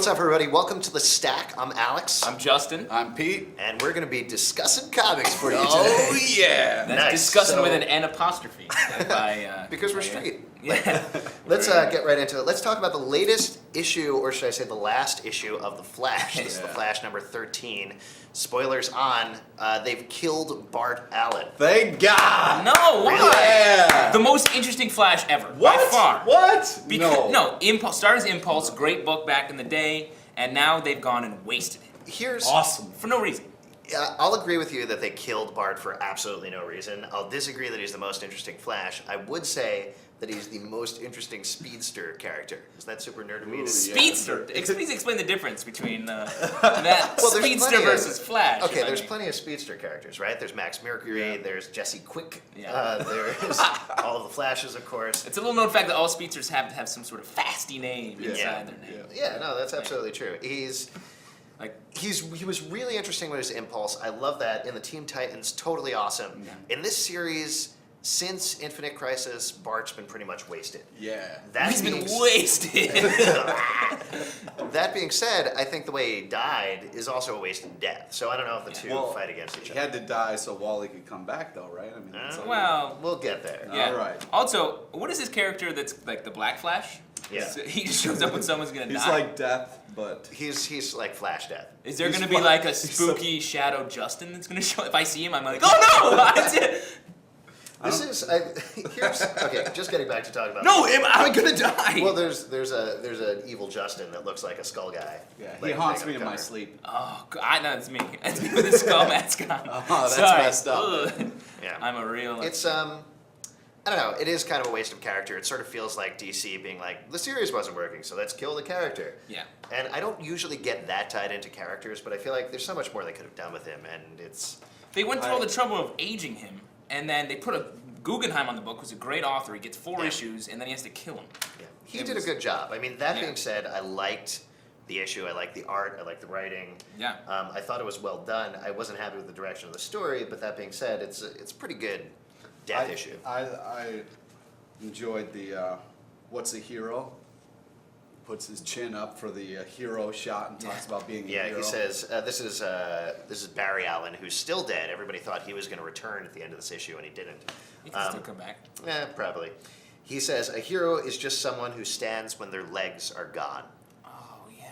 what's up, everybody? Welcome to The Stack. I'm Alex. I'm Justin. I'm Pete. And we're going to be discussing comics for you today. Oh, yeah. That's Nice. discussing So- with an N apostrophe. Because we're straight. Yeah. Let's get right into it. Let's talk about the latest issue, or should I say the last issue of The Flash. This is The Yeah. Flash number 13. Spoilers on, they've killed Bart Allen. Thank God. No, why? Yeah. The most interesting Flash ever. What? By far. What? No, Impulse, started as Impulse, great book back in the day, and now they've gone and wasted it. Here's Awesome. For no reason. I'll agree with you that they killed Bart for absolutely no reason. I'll disagree that he's the most interesting Flash. I would say that he's the most interesting speedster character. Is that super nerd of me to Ooh, say? yeah. Speedster. Please explain the difference between that Well, there's Speedster plenty of- versus Flash. Okay, if I there's may. plenty of speedster characters, right? There's Max Mercury, Yeah. there's Jesse Quick, Yeah. there's all of the Flashes, of course. It's a little known fact that all speedsters have to have some sort of fasty name Yeah. inside their name. Yeah, no, that's absolutely true. Like, He was really interesting with his Impulse. I love that. In the Teen Titans, totally awesome. Yeah. In this series, since Infinite Crisis, Bart's been pretty much wasted. Yeah. he's been being- wasted. That being said, I think the way he died is also a wasted death. So I don't know if the two Well, fight against each He other. had to die so Wally could come back, though, right? I mean, that's like- Well, We'll get there. yeah. All right. Also, what is this character that's like the Black Flash? Yeah. So he just shows up when someone's gonna he's die. like Death, but He's like Flash Death. Is there he's gonna be fun- like a he's spooky shadow Justin that's gonna show? If I see him, I'm like, oh no! That's it. Here's okay. Just getting back to talking about. No, am I gonna die? Well, there's an evil Justin that looks like a skull guy. yeah, he Like a haunts thing me on in my cover. sleep. Oh, God, I know it's me. It's me with the skull mask on. Oh, that's Sorry. messed up. Ugh. Yeah. I'm a real. It's I don't know. It is kind of a waste of character. It sort of feels like DC being like, the series wasn't working, so let's kill the character. Yeah. And I don't usually get that tied into characters, but I feel like there's so much more they could have done with him, and it's. They went through all the trouble of aging him, and then they put a Guggenheim on the book, who's a great author. He gets 4 Yeah. issues, and then he has to kill him. Yeah. He It did was- a good job. I mean, that Yeah. being said, I liked the issue. I liked the art. I liked the writing. Yeah. I thought it was well done. I wasn't happy with the direction of the story, but that being said, it's a pretty good death issue. I enjoyed the what's a hero? Puts his chin up for the hero shot and talks about being a Yeah, hero. he says this is Barry Allen, who's still dead. Everybody thought he was going to return at the end of this issue, and he didn't. He can still come back. Probably. He says a hero is just someone who stands when their legs are gone, Oh yeah.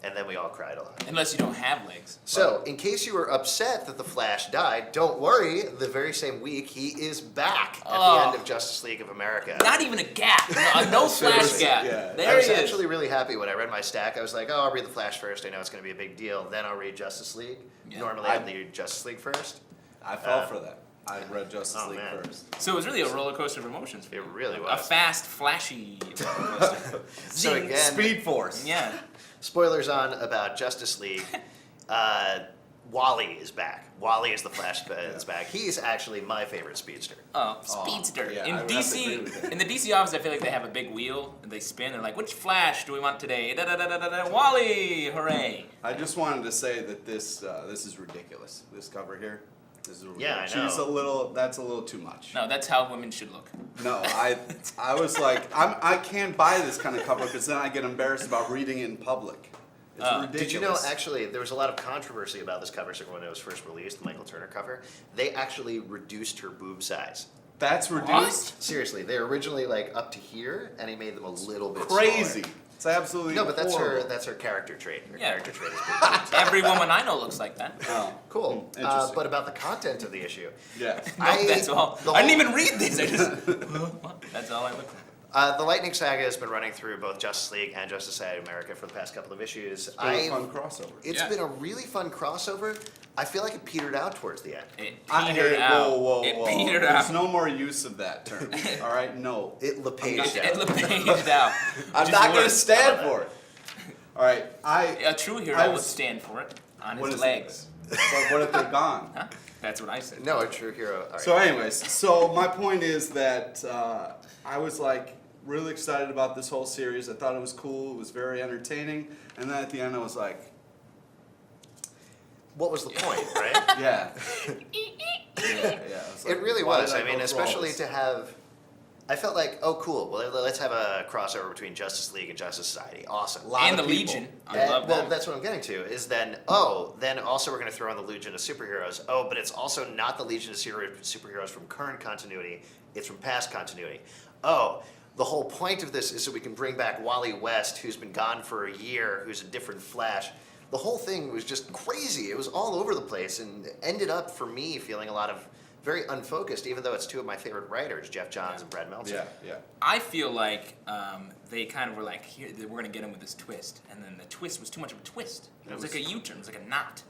and then we all cried a lot. Unless you don't have legs. So, in case you were upset that the Flash died, don't worry. The very same week, he is back at the Oh. end of Justice League of America. Not even a gap. No Flash Seriously, gap. yeah. I There was he is. actually really happy when I read my stack. I was like, oh, I'll read the Flash first. I know it's going to be a big deal. Then I'll read Justice League. Yeah. Normally, I'd read Justice League first. I fell for that. I read Justice oh, League man. first. So it was really a roller coaster of emotions. For It you. really A was. fast, flashy roller coaster. So Zing. again, Speed Force. Yeah. spoilers on about Justice League. Wally is back. Wally is the Flash that's back. He's actually my favorite speedster. Oh, speedster. yeah, in I would have to agree with DC, that. in the DC office, I feel like they have a big wheel and they spin. They're like, which Flash do we want today? Da da da da da da. Wally, hooray! I just wanted to say that this is ridiculous. This cover here. This is ridiculous. Yeah, I know. She's a little. That's a little too much. No, that's how women should look. No, I was like, I can't buy this kind of cover because then I get embarrassed about reading it in public. It's ridiculous. Did you know, actually, there was a lot of controversy about this cover when it was first released, the Michael Turner cover. They actually reduced her boob size. That's reduced? What? Seriously, they were originally like up to here, and he made them a little bit Crazy. smaller. It's absolutely No, but that's horrible. that's her character trait. Her Yeah. character trait is big boobs. Every woman I know looks like that. Oh, Cool. Interesting. But about the content of the issue, yeah. No, that's all. the I didn't whole- even read these. I just. That's all I look for. The Lightning Saga has been running through both Justice League and Justice Society of America for the past couple of issues. It's been a fun crossover. It's Yeah. been a really fun crossover. I feel like it petered out towards the end. It I- petered hey, out. Whoa. It petered There's out. no more use of that term. All right, no. It lepaged It out. lepaged out. I'm Which not is going to worse. stand for it. All right, A true I hero would was- stand for it on What his is legs. But what if they're gone? Huh? That's what I said. No, a true hero. All right. So, anyways, so my point is that I was like really excited about this whole series. I thought it was cool. It was very entertaining. And then at the end, I was like, what was the point, right? yeah. Yeah. I was like, It really why was. did I mean, go through all especially this? to have. I felt like, oh, cool. Well, let's have a crossover between Justice League and Justice Society. Awesome. And the Legion. I love Well, that. that's what I'm getting to. Is then also we're going to throw in the Legion of Superheroes. Oh, but it's also not the Legion of Superheroes from current continuity. It's from past continuity. Oh, the whole point of this is so we can bring back Wally West, who's been gone for a year, who's a different Flash. The whole thing was just crazy. It was all over the place and ended up, for me, feeling a lot of very unfocused, even though it's two of my favorite writers, Jeff Johns and Brad Meltzer. Yeah. I feel like they kind of were like, here, we're going to get him with this twist. And then the twist was too much of a twist. It was like a U-turn. It was like a knot.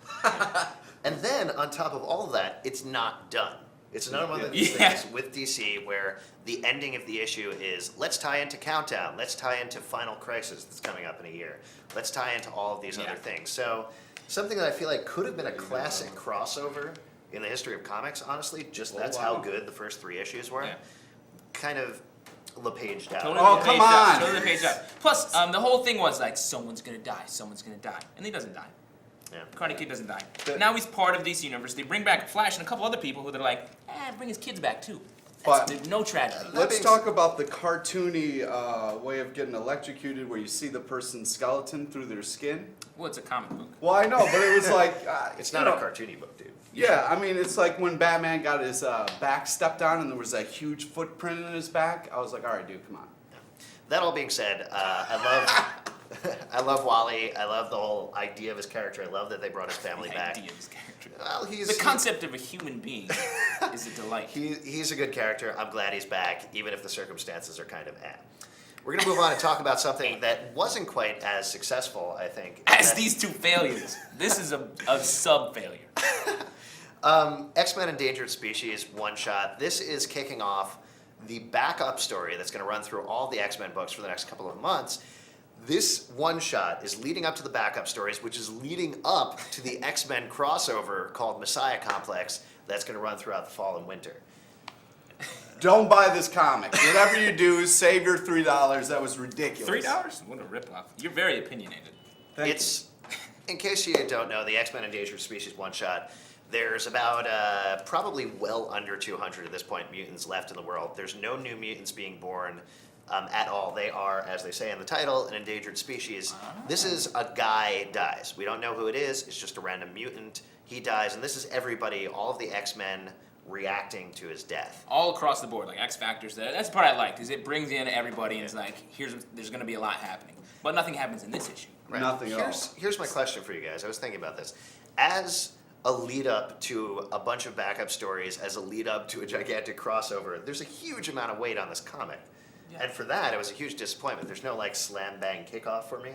And then, on top of all of that, it's not done. It's another one of these Yeah. things with DC where the ending of the issue is, let's tie into Countdown, let's tie into Final Crisis that's coming up in a year, let's tie into all of these other things. So, something that I feel like could have been a classic crossover in the history of comics, honestly, just that's how good the first 3 issues were, kind of LePaged out. Totally Oh, come on. Totally paged out. Plus, the whole thing was like, someone's going to die, and he doesn't die. Yeah. Karate Kid doesn't die. Now he's part of DC Universe. They bring back Flash and a couple other people who they're like, bring his kids back too. There's no tragedy. Let's talk about the cartoony way of getting electrocuted where you see the person's skeleton through their skin. Well, it's a comic book. Well, I know, but it was like... It's not a cartoony book, dude. Yeah, I mean, it's like when Batman got his back stepped on and there was that huge footprint in his back. I was like, all right, dude, come on. That all being said, I love Wally. I love the whole idea of his character. I love that they brought his family The back. idea of his character. Well, The concept of a human being is a delight. He's a good character. I'm glad he's back, even if the circumstances are kind of We're going to move on and talk about something that wasn't quite as successful, I think. As these 2 failures. This is a sub-failure. X-Men Endangered Species one-shot. This is kicking off the backup story that's going to run through all the X-Men books for the next couple of months. This one-shot is leading up to the backup stories, which is leading up to the X-Men crossover called Messiah Complex that's going to run throughout the fall and winter. Don't buy this comic. Whatever you do, save your $3. That was ridiculous. $3? What a ripoff. You're very opinionated. It's, in case you don't know, the X-Men Endangered Species one-shot, there's about probably well under 200 at this point mutants left in the world. There's no new mutants being born at all. They are, as they say in the title, an endangered species. This is a guy dies. We don't know who it is. It's just a random mutant. He dies, and this is everybody, all of the X-Men reacting to his death. All across the board, like X Factor's there. That's the part I liked, is it brings in everybody and it's like, there's going to be a lot happening. But nothing happens in this issue. Right. Nothing at all. Here's my question for you guys. I was thinking about this. As a lead up to a bunch of backup stories, as a lead up to a gigantic crossover, there's a huge amount of weight on this comic. Yeah. And for that, it was a huge disappointment. There's no like slam bang kickoff for me.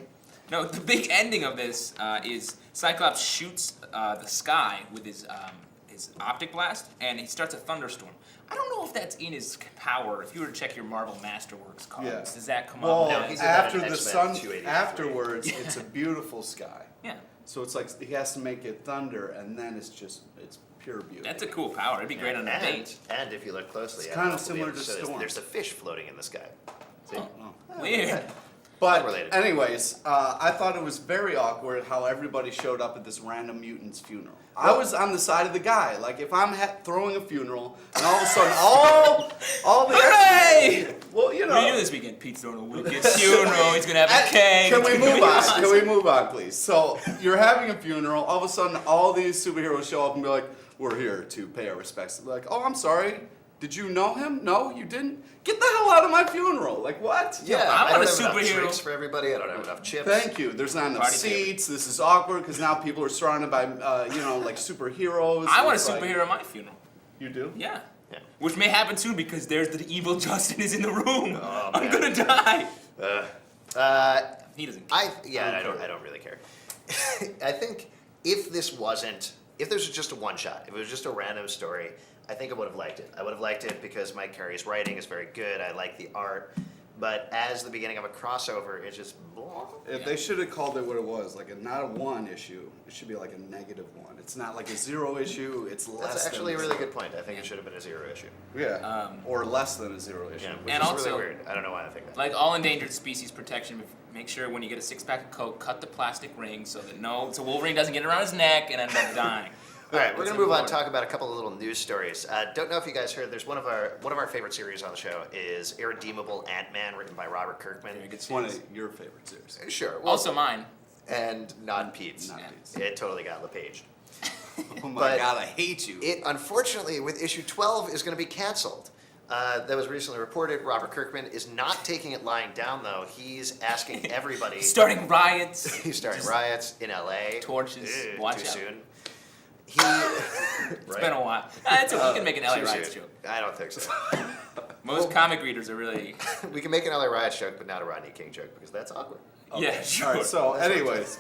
No, the big ending of this is Cyclops shoots the sky with his optic blast, and he starts a thunderstorm. I don't know if that's in his power. If you were to check your Marvel Masterworks cards, does that come well, up? No, he's in that after the X-Men sun, 283. afterwards, it's a beautiful sky. Yeah, So it's like he has to make it thunder, and then it's pure beauty. that's a cool power. It'd be great on a date. And if you look closely, It's I don't kind know of if we'll be similar able to show this. Storm. There's a fish floating in the sky. See? Weird. But Unrelated. anyways, I thought it was very awkward how everybody showed up at this random mutant's funeral. I was on the side of the guy. Like if I'm throwing a funeral, and all of a sudden all the Hooray! well, you What are you know. doing this weekend? Pete's throwing a wicked funeral. He's gonna have a cake. Can we It's gonna move be on? awesome. Can we move on, please? So you're having a funeral. All of a sudden, all these superheroes show up and be like, "We're here to pay our respects." They're like, "Oh, I'm sorry. Did you know him? No, you didn't. Get the hell out of my funeral!" Like what? Yeah, I'm I not don't a have enough superhero. drinks for everybody. I don't have enough chips. Thank you. There's not enough Party favor. seats. This is awkward because now people are surrounded by, like superheroes. I want a It's like- superhero at my funeral. You do? Yeah. Yeah. Which may happen soon because there's the evil Justin is in the room. Oh, I'm man. gonna die. He doesn't. I don't really care. I think if this was just a one shot, if it was just a random story, I think I would have liked it. I would have liked it because Mike Carey's writing is very good. I like the art. But as the beginning of a crossover, it's just blah. If they should have called it what it was, like not a 1 issue, it should be like a -1. It's not like a 0 issue. It's less. That's actually a than really good point. I think it should have been a 0 issue. Yeah. or less than a 0 issue. Yeah, which which And is also- really weird. I don't know why I think that. Like all endangered species protection, make sure when you get a 6-pack of Coke, cut the plastic ring so Wolverine doesn't get it around his neck and end up dying. All right, we're It's gonna move on and important. talk about a couple of little news stories. Don't know if you guys heard. There's one of our favorite series on the show is Irredeemable Ant-Man, written by Robert Kirkman. Very good It's one series. of your favorite series. Sure. Well, Also mine. and not Pete's. Not Yeah. Pete's. It totally got LePaged. Oh my But God, I hate you. It unfortunately, with issue 12, is going to be canceled. That was recently reported. Robert Kirkman is not taking it lying down, though. He's asking everybody. Starting riots. He's starting Just riots in LA. torches. Ew, Watch too out. soon. He. It's been a while. It's okay. You can make an LA Too riots soon. joke. I don't think so. Most comic readers are really. We can make an LA riots joke, but not a Rodney King joke because that's awkward. Yeah, sure. All right, so anyways,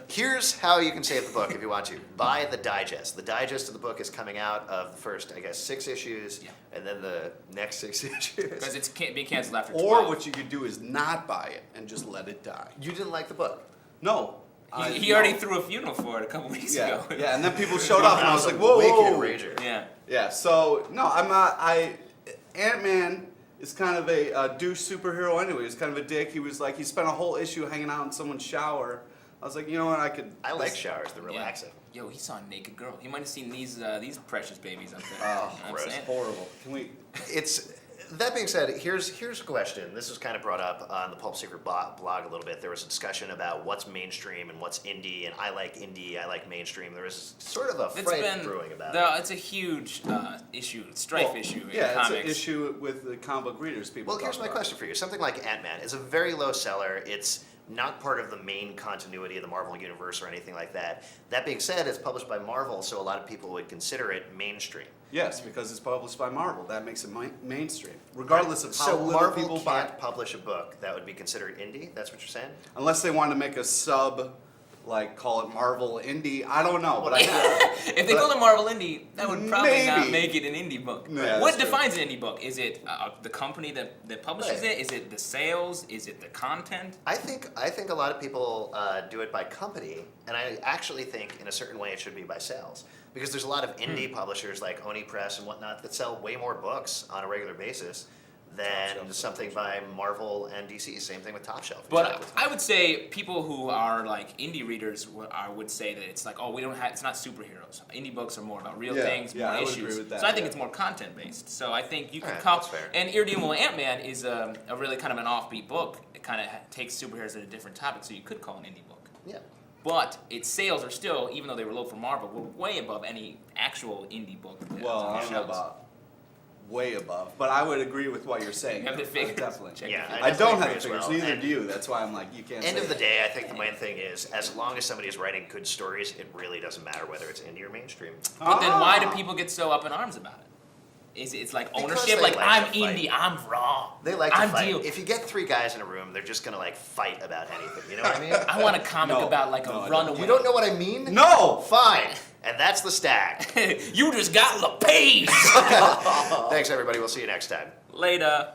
Here's how you can save the book if you want to. Buy the digest. The digest of the book is coming out of the first, I guess, 6 issues, Yeah. and then the next 6 issues. Because it's being canceled after 12. or what you could do is not buy it and just let it die. You didn't like the book. No. He already threw a funeral for it a couple weeks Yeah, ago. yeah, and then people showed up, and I was like, whoa, Wicked whoa. rager. Yeah. Yeah, so no, I'm not. Ant-Man is kind of a douche superhero anyway. He's kind of a dick. He spent a whole issue hanging out in someone's shower. I was like, you know what, I like showers. They're Yeah. relaxing. Yo, he saw a naked girl. He might have seen these precious babies up there. Oh, You know what I'm gross. saying? Horrible. Can we? It's that being said, here's a question. This was kind of brought up on the Pulp Secret blog a little bit. There was a discussion about what's mainstream and what's indie, and I like indie, I like mainstream. There was sort of a It's fight been brewing about it. it's a huge strife Well, issue in yeah, comics. it's an issue with the comic book readers. People. Well, here's talk my about. question for you. Something like Ant-Man is a very low seller. It's not part of the main continuity of the Marvel Universe or anything like that. That being said, it's published by Marvel, so a lot of people would consider it mainstream. Yes, because it's published by Marvel. That makes it mainstream, regardless of how So little Marvel people buy can't it. publish a book that would be considered indie? That's what you're saying? Unless they want to make a sub, like call it Marvel Indie. I don't know, but I If they call it Marvel Indie, that would probably not Maybe. make it an indie book. Yeah, What that's true. defines an indie book? Is it the company that publishes Right. it? Is it the sales? Is it the content? I think a lot of people do it by company, and I actually think in a certain way it should be by sales. Because there's a lot of indie publishers like Oni Press and whatnot that sell way more books on a regular basis than Top Shelf. something by Marvel and DC. Same thing with Top Shelf. But I would say people who are like indie readers would say that it's like, oh, it's not superheroes. Indie books are more about real Yeah, things, yeah, more I would issues. agree with that, So I think yeah. it's more content based. So I think you can Alright, call that's fair. and Irredeemable Ant-Man is a really kind of an offbeat book. It kind of takes superheroes at a different topic, so you could call it an indie book. yeah. But its sales are still, even though they were low for Marvel, were way above any actual indie book. That's Well, on I don't know shelves. about way above, but I would agree with what you're saying. You have the figures? Definitely. Check Yeah, the I I definitely don't have agree the as figures, well. neither And do you. That's why I'm like, you can't End say of the that. day, I think the main thing is as long as somebody is writing good stories, it really doesn't matter whether it's indie or mainstream. But then why do Ah. people get so up in arms about it? It's like Because ownership, they like like I'm to fight. indie, I'm raw. They like to I'm fight. deal. If you get 3 guys in a room, they're just gonna like fight about anything. You know what I mean? I want a comic No, about like no, I a don't. runaway. You don't know what I mean? No! Fine. And that's the stag. You just got LePage. Thanks, everybody. We'll see you next time. Later.